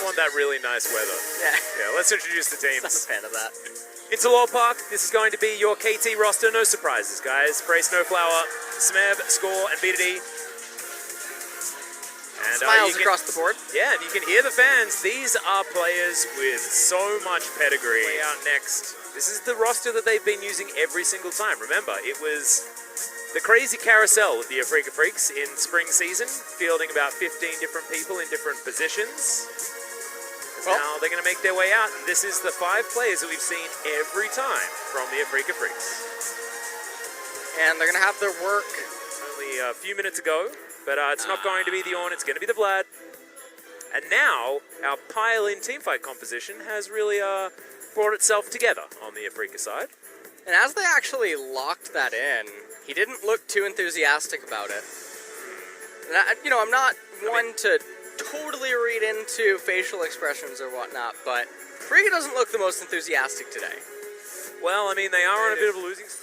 want that really nice weather. Yeah. Yeah, let's introduce the teams. I'm a fan of that. Into LoL Park, this is going to be your KT roster. No surprises, guys. Prey, Snowflower, Smeb, Score, and BDD. And, Smiles across the board. Yeah, and you can hear the fans. These are players with so much pedigree. Way out next. This is the roster that they've been using every single time. Remember, it was the crazy carousel with the Afrika Freaks in spring season, fielding about 15 different people in different positions. Well, now they're going to make their way out. And this is the 5 players that we've seen every time from the Afrika Freaks. And they're going to have their work. Only a few minutes ago. But it's not going to be the Ornn, it's going to be the Vlad. And now, our pile-in teamfight composition has really brought itself together on the Afrika side. And as they actually locked that in, he didn't look too enthusiastic about it. And I'm not one to totally read into facial expressions or whatnot, but Afrika doesn't look the most enthusiastic today. Well, I mean, they are on a bit of a losing streak.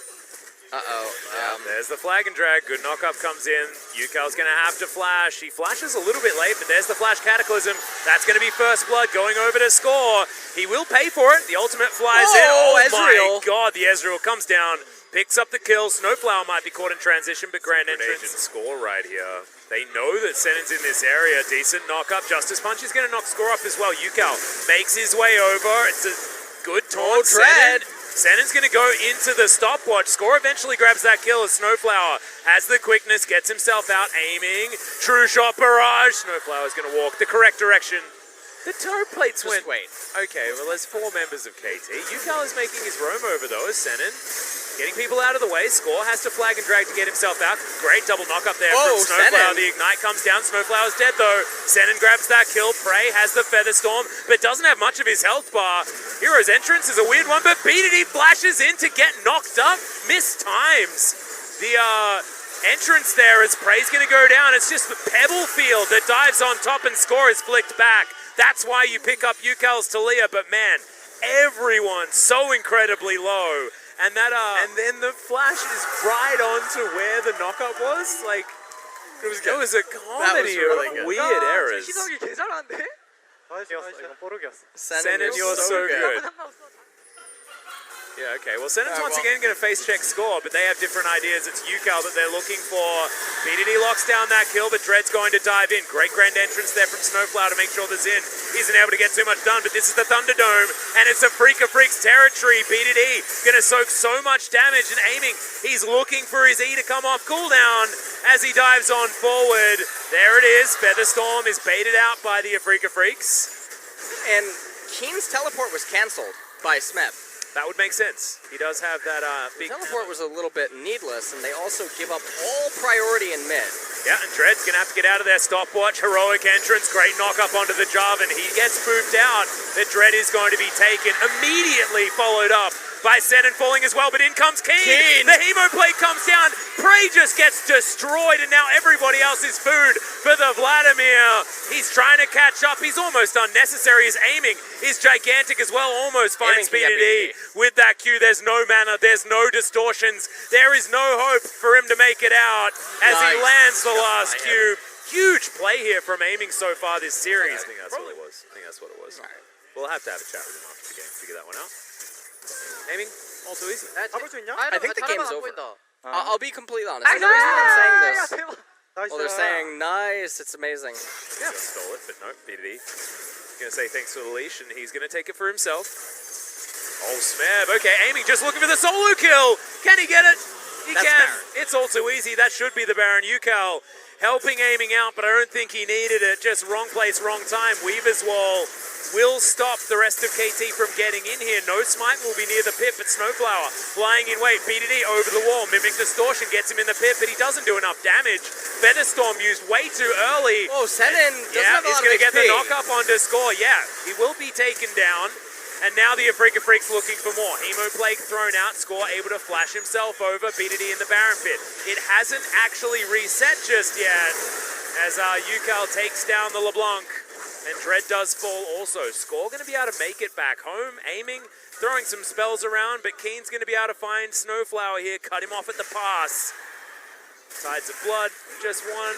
There's the flag and drag. Good knock-up comes in. Yukal's going to have to flash. He flashes a little bit late, but there's the flash cataclysm. That's going to be first blood going over to Score. He will pay for it. The ultimate flies in. Oh Ezreal. My god, the Ezreal comes down, picks up the kill. Snowflower might be caught in transition, but grand entrance. Score right here. They know that Senen's in this area. Decent knock-up. Justice Punch is going to knock Score off as well. Yukal makes his way over. It's a good taunt. Dread. Senen's going to go into the stopwatch. Score eventually grabs that kill as Snowflower has the quickness, gets himself out, aiming. True shot barrage. Snowflower's going to walk the correct direction. The toe plates went... wait. Okay, well, there's 4 members of KT. Yukal is making his roam over, though, as Senen. Getting people out of the way. Score has to flag and drag to get himself out. Great double knock up there from Snowflower. The ignite comes down. Snowflower's dead, though. Senen grabs that kill. Prey has the Feather Storm, but doesn't have much of his health bar. Hero's entrance is a weird one, but BDD flashes in to get knocked up. Missed times. The entrance there as Prey's going to go down. It's just the Pebble Field that dives on top and Score is flicked back. That's why you pick up Yukal's Talia, but man, everyone's so incredibly low. And that and then the flash is right onto where the knockup was. Like, it was a comedy of weird errors. Senen, you're so good. Yeah, okay. Well, Senen's once again going to face check Score, but they have different ideas. It's Yukal that they're looking for. BDD locks down that kill, but Dread's going to dive in. Great grand entrance there from Snowflower to make sure the Zin isn't able to get too much done, but this is the Thunderdome, and it's a Afrika Freaks territory. BDD going to soak so much damage and aiming. He's looking for his E to come off cooldown as he dives on forward. There it is. Featherstorm is baited out by the Afrika Freaks. And Keen's teleport was cancelled by Smeb. That would make sense. He does have that big... The teleport was a little bit needless, and they also give up all priority in mid. Yeah, and Dread's going to have to get out of their stopwatch. Heroic entrance, great knock up onto the Jarvan. He gets pooped out. The Dread is going to be taken, immediately followed up by Senen falling as well, but in comes Keen. The Hemo plate comes down. Prey just gets destroyed, and now everybody else is food for the Vladimir. He's trying to catch up. He's almost unnecessary. His aiming is gigantic as well. Almost finds BDD with that Q. There's no mana. There's no distortions. There is no hope for him to make it out as he lands the last cube. Huge play here from aiming so far this series. I think that's what it was. Right. We'll have to have a chat with him after the game to figure that one out. Aiming, all too easy. I think the game's over. I'll be completely honest. And the reason I'm saying this, well, they're saying, nice, it's amazing. Yeah, stole it, but no, BDD. Gonna say thanks for the leash, and he's gonna take it for himself. Oh, Smeb, okay, aiming, just looking for the solo kill. Can he get it? He can. Baron. It's all too easy. That should be the Baron. Yukal helping aiming out, but I don't think he needed it. Just wrong place, wrong time. Weaver's Wall will stop the rest of KT from getting in here. No smite will be near the pit, but Snowflower flying in wait. BDD over the wall. Mimic Distortion gets him in the pit, but he doesn't do enough damage. Featherstorm used way too early. Oh, Senen doesn't have a lot of he's going to get the HP. knock up onto Score. Yeah, he will be taken down. And now the Afrika Freaks looking for more. Hemo Plague thrown out. Score able to flash himself over. BDD in the Baron pit. It hasn't actually reset just yet as Yukal takes down the LeBlanc. And Dread does fall also. Score going to be able to make it back home. Aiming, throwing some spells around, but Keen's going to be able to find Snowflower here. Cut him off at the pass. Tides of Blood, just one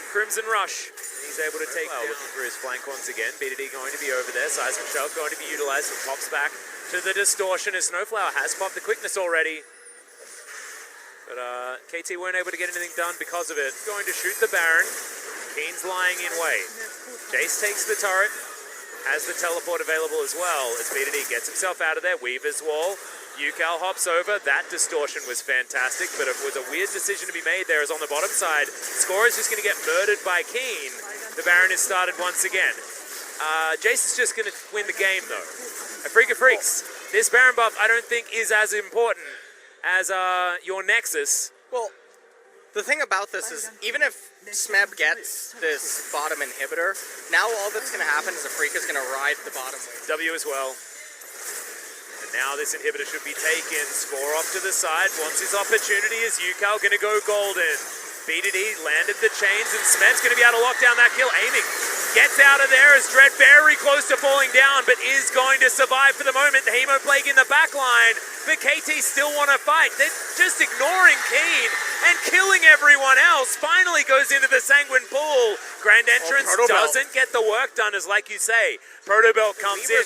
Crimson Rush. He's He's able to take looking for his flank once again. BDD going to be over there. Seismic Shove going to be utilized. He pops back to the distortion as Snowflower has popped the quickness already. But KT weren't able to get anything done because of it. Going to shoot the Baron. Keen's lying in wait. Jace takes the turret. Has the teleport available as well as BDD gets himself out of there. Weaver's wall. Ucal hops over. That distortion was fantastic, but it was a weird decision to be made there as on the bottom side. Score is just going to get murdered by Keen. The Baron has started once again. Jace is just going to win the game, though. A Freak of Freaks. This Baron buff, I don't think, is as important as your Nexus. Well, the thing about this is, even if Smeb gets this bottom inhibitor, now all that's going to happen is a Freak is going to ride the bottom wave. W as well. And now this inhibitor should be taken. Score off to the side. Wants his opportunity. Is Ucal going to go golden? BDD landed the chains, and Smeb's going to be able to lock down that kill. Aiming. Gets out of there as Dread very close to falling down, but is going to survive for the moment. The Hemo Plague in the back line, but KT still want to fight. They're just ignoring Keen and killing everyone else. Finally goes into the Sanguine Pool. Grand Entrance doesn't get the work done, as like you say. Protobelt comes in.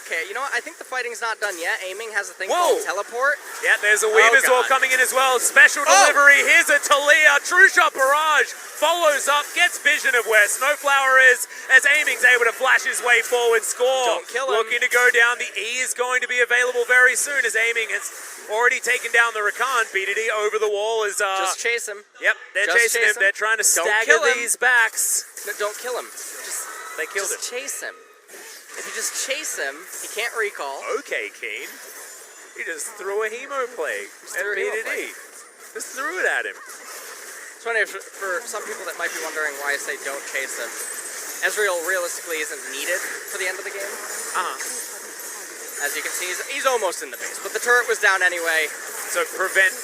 Okay, you know what? I think the fighting's not done yet. Aiming has a thing called teleport. Yeah, there's a Weaver's Wall coming in as well. Special delivery. Here's a Talia. True Shot Barrage follows up, gets vision of where Snowflower is, as Aiming's able to flash his way forward. Score. Don't kill him. Looking to go down. The E is going to be available very soon as Aiming has already taken down the Rakan. BDD over the wall is... Just chase him. Yep, they're chasing him. They're trying to stagger these backs. No, don't kill him. They killed him. Just chase him. If you just chase him, he can't recall. Okay, Keen. He just threw a Hemo Plague at BDD. Just threw it at him. It's funny for some people that might be wondering why I say don't chase him. Ezreal realistically isn't needed for the end of the game. As you can see, he's almost in the base, but the turret was down anyway. So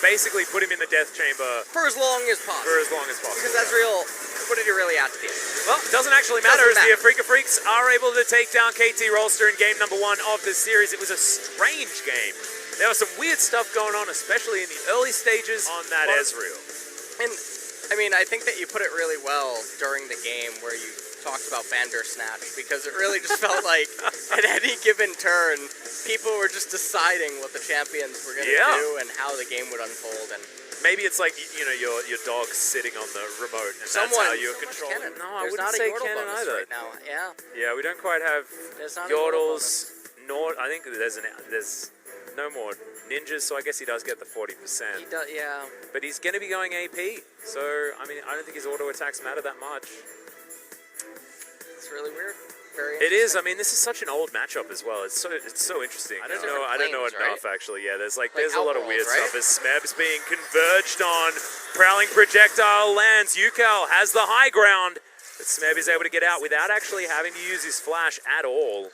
basically put him in the death chamber. For as long as possible. Because Ezreal, what did he really add to the end? Well, it doesn't actually matter as the Afrika Freaks are able to take down KT Rolster in game number 1 of this series. It was a strange game. There was some weird stuff going on, especially in the early stages on that Ezreal. And, I mean, I think that you put it really well during the game where you talked about Bandersnatch, because it really just felt like at any given turn, people were just deciding what the champions were going to do and how the game would unfold. And maybe it's like, you know, your dog sitting on the remote, and that's how you're controlling. No, I wouldn't say Cannon either. Right now. Yeah, we don't quite have Yordles, nor I think there's no more ninjas, so I guess he does get the 40%. He does, yeah. But he's going to be going AP, so I mean, I don't think his auto attacks matter that much. It's really weird. Very it is. I mean, this is such an old matchup as well. It's so interesting. I don't know enough actually. Yeah, there's a lot of weird stuff. As Smeb's being converged on, prowling projectile lands. Ucal has the high ground, but Smeb is able to get out without actually having to use his flash at all.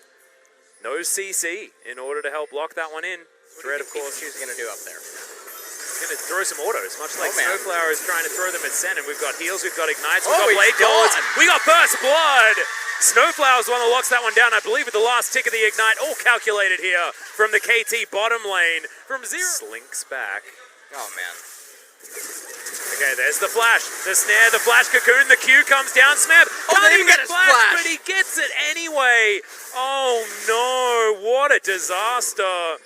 No CC in order to help lock that one in. Dread, of course, she's going to do up there. Going to throw some autos, much like Snowflower is trying to throw them at Sen. And we've got heals, we've got ignites, we've got blade doors, we got burst blood. Snowflower's the one that locks that one down, I believe, with the last tick of the ignite. All calculated here from the KT bottom lane. From zero. Slinks back. Oh, man. Okay, there's the flash, the snare, the flash cocoon, the Q comes down. Smeb can't even get flash, but he gets it anyway. Oh, no, what a disaster.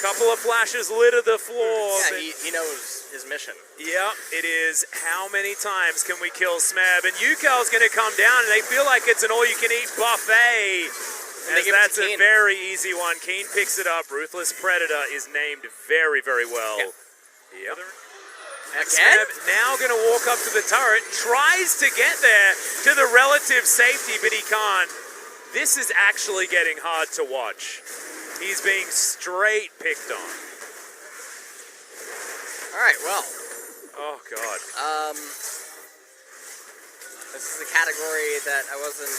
Couple of flashes litter the floor. Yeah, he knows his mission. Yeah, it is. How many times can we kill Smeb? And Ucal's going to come down, and they feel like it's an all-you-can-eat buffet. As that's a very easy one. Keen picks it up. Ruthless Predator is named very, very well. Yep. And Smeb now going to walk up to the turret, tries to get there to the relative safety, but he can't. This is actually getting hard to watch. He's being straight picked on. All right, well. Oh, God. This is a category that I wasn't...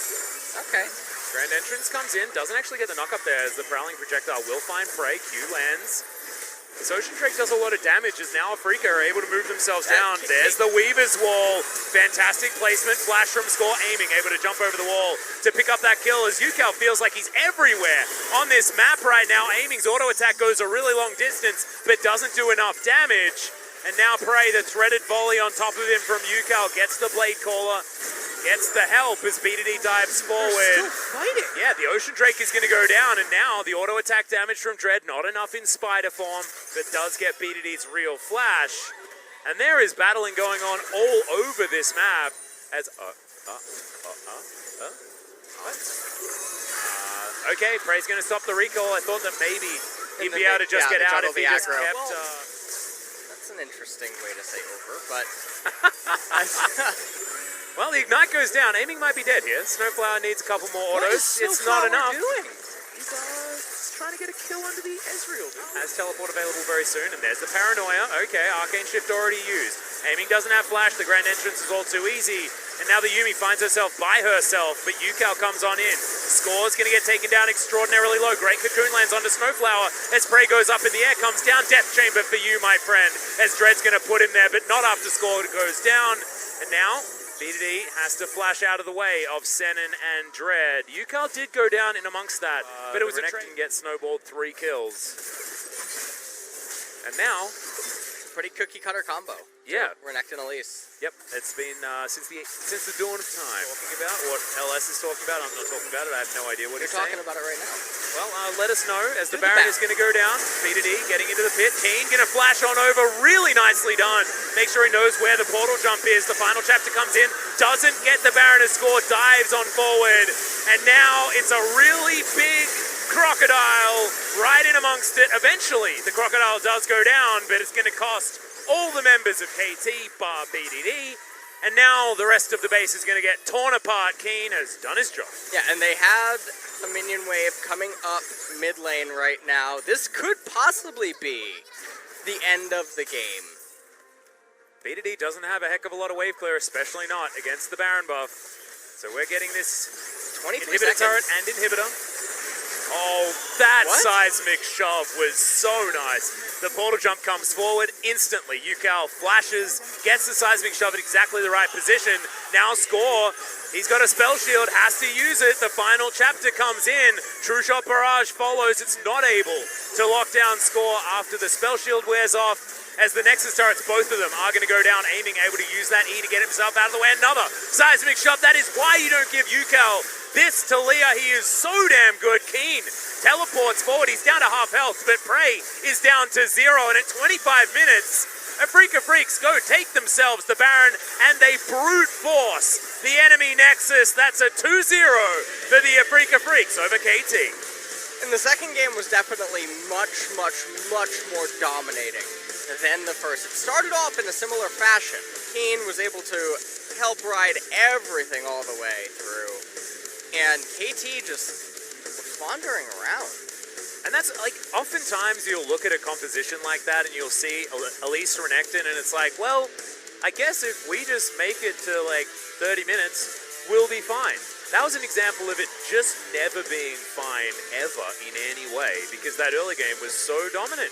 Okay. Grand Entrance comes in, doesn't actually get the knock up there as the Prowling Projectile will find prey. Q lands. This Ocean Drake does a lot of damage as now Afrika are able to move themselves down. There's the Weaver's Wall. Fantastic placement. Flash from Score, aiming, able to jump over the wall to pick up that kill as Ucal feels like he's everywhere on this map right now. Aiming's auto attack goes a really long distance, but doesn't do enough damage. And now Prey, the threaded volley on top of him from Ucal, gets the Blade Caller. gets the help as BDD dives forward. They're still fighting. Yeah, the Ocean Drake is going to go down, and now the auto attack damage from Dread, not enough in spider form, but does get BDD's real flash. And there is battling going on all over this map as what? Okay, Prey's going to stop the recall. I thought that maybe he'd be able to just get out if he just kept... That's an interesting way to say over, but... Well, the Ignite goes down. Aiming might be dead here. Snowflower needs a couple more autos. It's not enough. He's trying to get a kill under the Ezreal. Has teleport available very soon, and there's the Paranoia. Okay, Arcane Shift already used. Aiming doesn't have flash. The Grand Entrance is all too easy. And now the Yuumi finds herself by herself, but Yukal comes on in. Score's going to get taken down extraordinarily low. Great Cocoon lands onto Snowflower. As Prey goes up in the air, comes down. Death Chamber for you, my friend. As Dread's going to put him there, but not after Score goes down. And now, BDD has to flash out of the way of Senin and Dread. Yukal did go down in amongst that, but it was a Renekton get snowballed 3 kills. And now... pretty cookie cutter combo. Yeah. Renekton Elise. Yep, it's been since the dawn of time. Talking about what LS is talking about. I'm not talking about it. I have no idea what he's talking about it right now. Well, let us know as the Baron is going to go down. BDD getting into the pit. Keen going to flash on over. Really nicely done. Make sure he knows where the portal jump is. The final chapter comes in. Doesn't get the Baron to score. Dives on forward. And now it's a really big crocodile right in amongst it. Eventually, the crocodile does go down, but it's going to cost all the members of KT bar BDD, and now the rest of the base is going to get torn apart. Keen has done his job. Yeah, and they had a minion wave coming up mid lane right now. This could possibly be the end of the game. BDD doesn't have a heck of a lot of wave clear, especially not against the Baron buff. So we're getting this 23 inhibitor seconds. turret and inhibitor. Oh, that seismic shove was so nice. The portal jump comes forward instantly. Yukal flashes, gets the seismic shove at exactly the right position. Now Score, he's got a spell shield, has to use it. The final chapter comes in. True Shot Barrage follows. It's not able to lock down Score after the spell shield wears off. As the Nexus turrets, both of them are going to go down. Aiming, able to use that E to get himself out of the way. Another seismic shot. That is why you don't give Yukal this to Leah. He is so damn good. Keen teleports forward. He's down to half health, but Prey is down to 0. And at 25 minutes, Afrika Freaks go take themselves the Baron, and they brute force the enemy Nexus. That's a 2-0 for the Afrika Freaks over KT. And the second game was definitely much more dominating than the first. It started off in a similar fashion. Keen was able to help ride everything all the way through. And KT just was wandering around. And that's, like, oftentimes you'll look at a composition like that and you'll see Elise Renekton and it's like, well, I guess if we just make it to, like, 30 minutes, we'll be fine. That was an example of it just never being fine ever in any way because that early game was so dominant.